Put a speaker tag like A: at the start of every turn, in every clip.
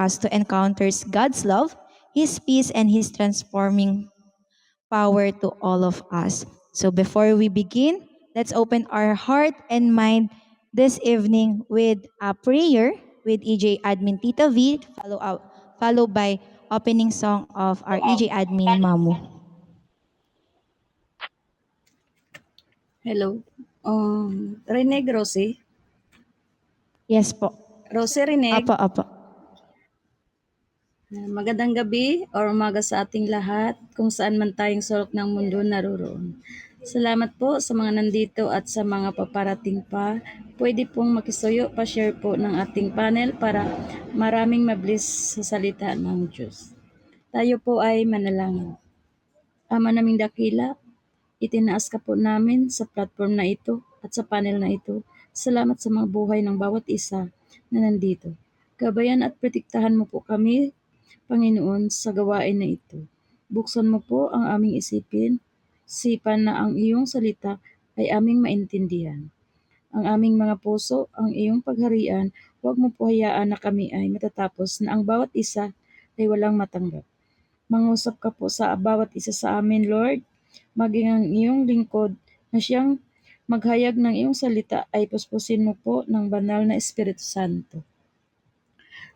A: us to encounter God's love, His peace, and His transforming power to all of us. So before we begin, let's open our heart and mind this evening with a prayer with EJ Admin Tita V, followed by opening song of our EJ Admin Mamu.
B: Hello. Reneg, Rosie.
A: Yes po.
B: Rosie, Reneg.
A: Apo.
B: Magandang gabi or umaga sa ating lahat kung saan man tayong sulok ng mundo naroroon. Salamat po sa mga nandito at sa mga paparating pa. Pwede pong makisuyo, pa-share po ng ating panel para maraming mabilis sa salita ng Diyos. Tayo po ay manalangin. Ama naming dakila, itinaas ka po namin sa platform na ito at sa panel na ito. Salamat sa mga buhay ng bawat isa na nandito. Gabayan at protektahan mo po kami, Panginoon, sa gawain na ito. Buksan mo po ang aming isipin, sipan na ang iyong salita ay aming maintindihan. Ang aming mga puso, ang iyong pagharian, huwag mo po hayaan na kami ay matatapos na ang bawat isa ay walang matanggap. Mangusap ka po sa bawat isa sa amin, Lord, maging ang iyong lingkod na siyang maghayag ng iyong salita ay puspusin mo po ng banal na Espiritu Santo.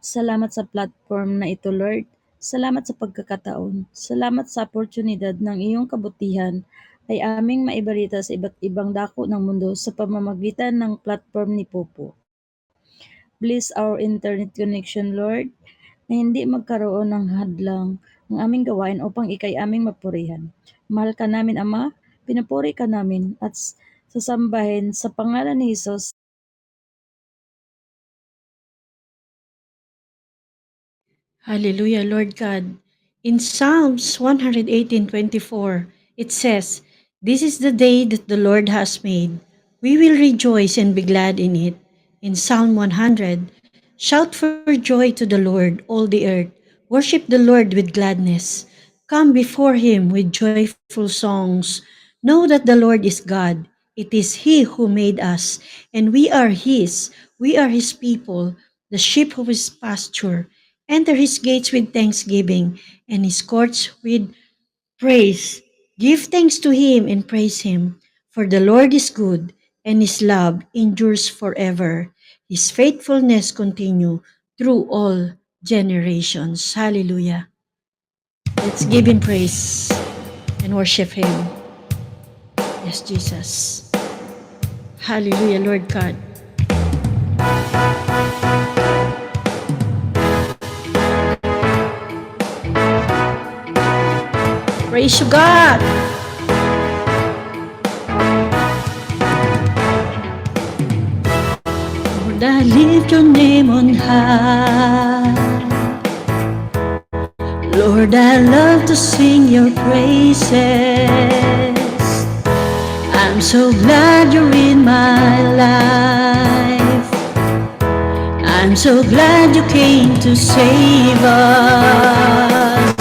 B: Salamat sa platform na ito, Lord. Salamat sa pagkakataon. Salamat sa oportunidad ng iyong kabutihan ay aming maibalita sa iba't ibang dako ng mundo sa pamamagitan ng platform ni Popo. Bless our internet connection, Lord, na hindi magkaroon ng hadlang ang aming gawain upang ikay aming mapurihan. Mahal ka namin, Ama, pinupuri ka namin at sasambahin sa pangalan ni Jesus.
C: Hallelujah, Lord God. In Psalms 118:24, it says, "This is the day that the Lord has made. We will rejoice and be glad in it." In Psalm 100, "Shout for joy to the Lord, all the earth. Worship the Lord with gladness. Come before him with joyful songs. Know that the Lord is God. It is he who made us, and we are his. We are his people, the sheep of his pasture. Enter his gates with thanksgiving and his courts with praise. Give thanks to him and praise him, for the Lord is good, and his love endures forever. His faithfulness continue through all generations." Hallelujah. Let's give him praise and worship him. Yes, Jesus. Hallelujah, Lord God. Praise you, God. Lord, I lift your name on high. Lord, I love to sing your praises. I'm so glad you're in my life. I'm so glad you came to save us.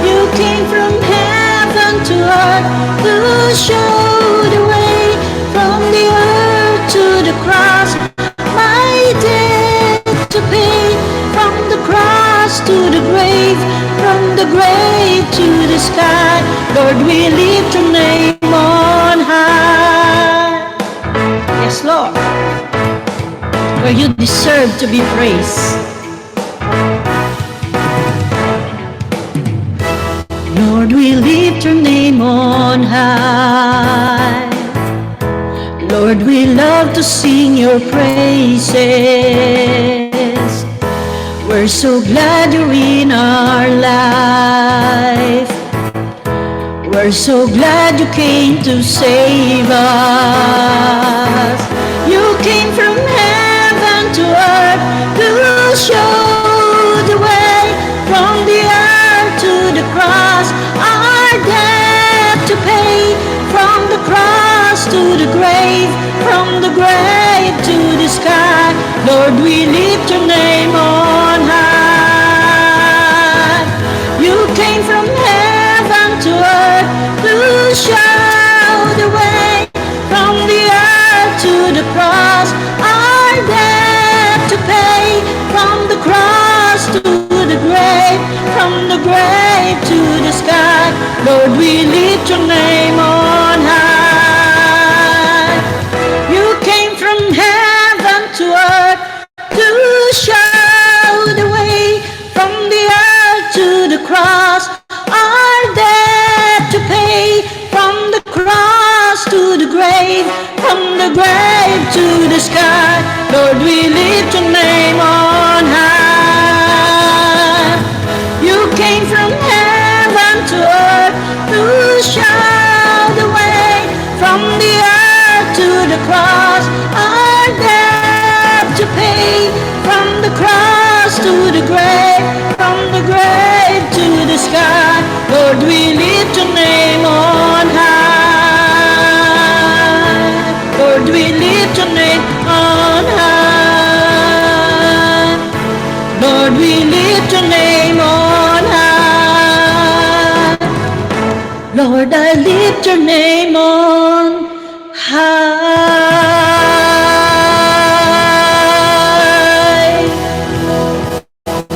C: You came from heaven to earth to show the way, from the earth to the cross, my debt to pay, from the cross to the grave, from the grave to the sky. Lord, we lift your name on high. Yes, Lord, for you deserve to be praised. Lord, we lift your name on high. Lord, we love to sing your praises. We're so glad you're in our life. We're so glad you came to save us. You came from heaven to earth to show the way, from the earth to the cross, our debt to pay, from the cross to the grave, from the grave to the sky. Lord, we lift your name on high. You came from heaven to earth to show the way, from the earth to the cross, our debt to pay, from the cross Lord, we lift your name on high. You came from heaven to earth to show the way, from the earth to the cross, our debt to pay, from the cross to the grave, from the grave to the sky. Lord, we lift your name on high. You came from heaven to earth to show the way, from the earth to the cross, our debt to pay, from the cross to the grave, from the grave to the sky. Lord, we lift your name on high. Lord, we lift your name on high. Lord, we lift your name on high. Lord, I lift your name on high.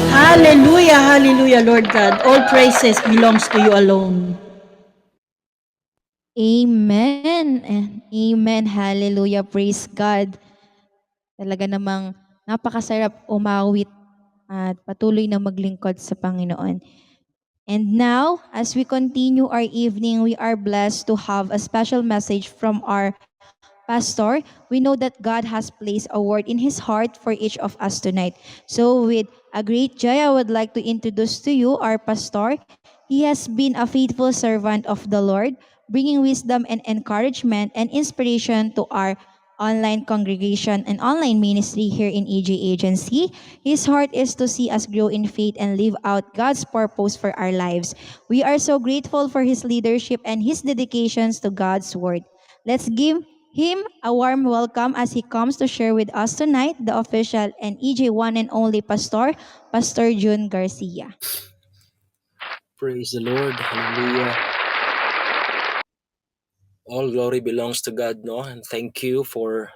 C: Hallelujah, hallelujah, Lord God. All praises belongs to you alone.
A: Amen and amen. Hallelujah. Praise God. Talaga namang napakasarap umawit at patuloy na maglingkod sa Panginoon. And now, as we continue our evening, we are blessed to have a special message from our pastor. We know that God has placed a word in his heart for each of us tonight. So with a great joy, I would like to introduce to you our pastor. He has been a faithful servant of the Lord, bringing wisdom and encouragement and inspiration to our online congregation and online ministry here in EJ Agency. His heart is to see us grow in faith and live out God's purpose for our lives. We are so grateful for his leadership and his dedications to God's word. Let's give him a warm welcome as he comes to share with us tonight the official and EJ one and only pastor, Pastor June Garcia.
D: Praise the Lord. Hallelujah. All glory belongs to God, no? And thank you for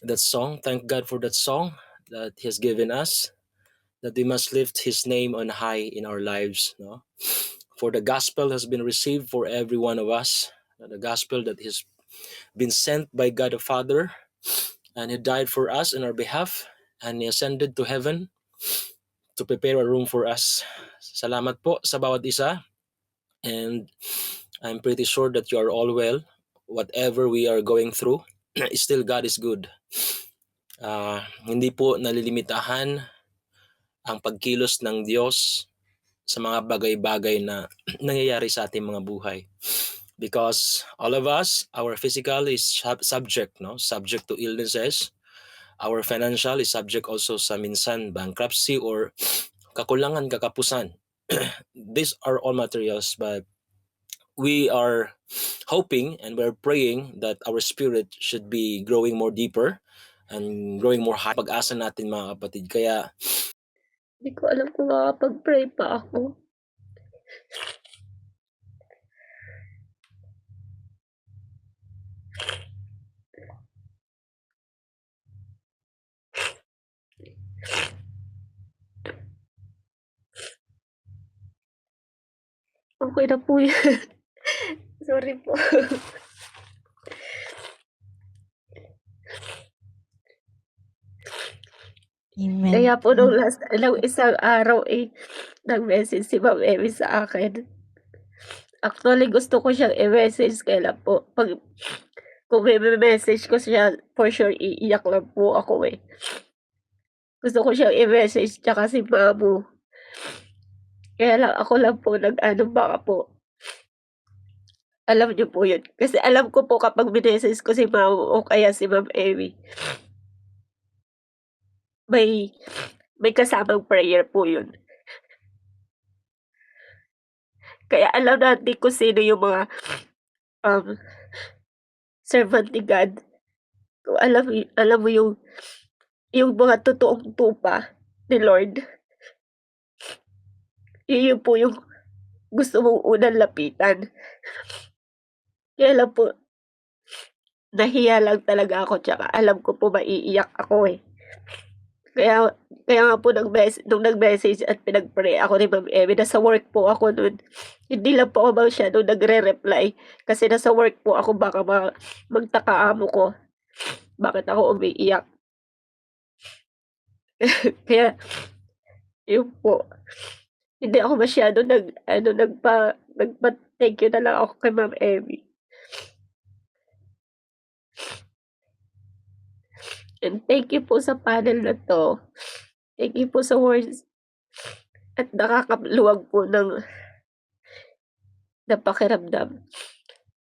D: that song. Thank God for that song that He has given us, that we must lift His name on high in our lives, no? For the gospel has been received for every one of us. The gospel that has been sent by God the Father, and He died for us in our behalf, and He ascended to heaven to prepare a room for us. Salamat po sa bawat isa. And I'm pretty sure that you are all well. Whatever we are going through, still God is good. Hindi po nalilimitahan ang pagkilos ng Diyos sa mga bagay-bagay na nangyayari sa ating mga buhay. Because all of us, our physical is subject, no? Subject to illnesses. Our financial is subject also sa minsan bankruptcy or kakulangan, kakapusan. These are all materials, but we are hoping and we're praying that our spirit should be growing more deeper and growing more high. Pag-asa natin mga kapatid. Kaya
E: Hindi ko alam kung makakapag-pray pa ako. Okay na po yan. Sorry po.
A: Amen.
E: Kaya po nung isang araw nag-message si Ma'am Emmy sa akin. Actually, gusto ko siyang i-message kailan po. Kung may message ko siya, for sure, iiyak lang po ako Gusto ko siyang i-message tsaka si Mamu. Kaya lang ako lang po baka po. Alam niyo po yun. Kasi alam ko po kapag minessage ko si Mamu o kaya si Ma'am Emmy, may kasamang prayer po yun. Kaya alam natin kung sino yung mga servant ni God. Kung alam mo yung mga totoong tupa ni Lord. Yun po yung gusto mong unang lapitan. Kaya lang po, nahiya lang talaga ako tsaka alam ko po maiiyak ako Kaya kaya nga po nung nag-message at pinag-pray ako ni Ma'am Emmy, nasa work po ako nun. Hindi lang po ako masyadong nagre-reply kasi nasa work po ako baka magtaka amo ko, bakit ako umiiyak. Kaya yun po, hindi ako masyadong nag-ano, nagpa-thank you na lang ako kay Ma'am Emmy. And thank you po sa panel na 'to. Thank you po sa words at nakakaluwag po ng pakiramdam.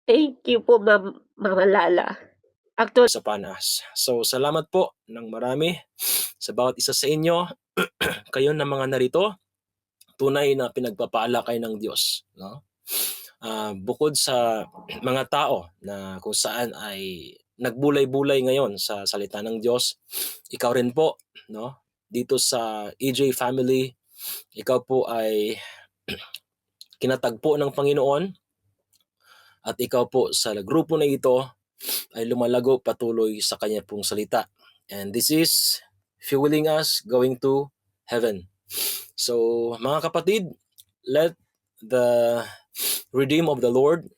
E: Thank you po Mama Lala. Actually
D: Sa panas. So, salamat po ng marami sa bawat isa sa inyo. Kayo na mga narito, tunay na pinagpapala kayo ng Diyos. No? Bukod sa mga tao na kung saan ay nagbulay-bulay ngayon sa salita ng Diyos, ikaw rin po, no? Dito sa EJ family, ikaw po ay kinatagpo ng Panginoon at ikaw po sa grupo na ito ay lumalago patuloy sa kanya pong salita. And this is fueling us going to heaven. So, mga kapatid, let the redeem of the Lord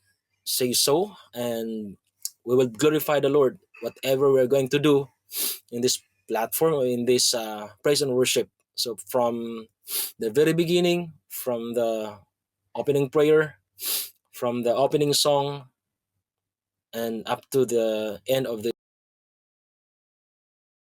D: say so, and we will glorify the Lord whatever we're going to do in this platform or in this praise and worship. So from the very beginning, from the opening prayer, from the opening song, and up to the end of the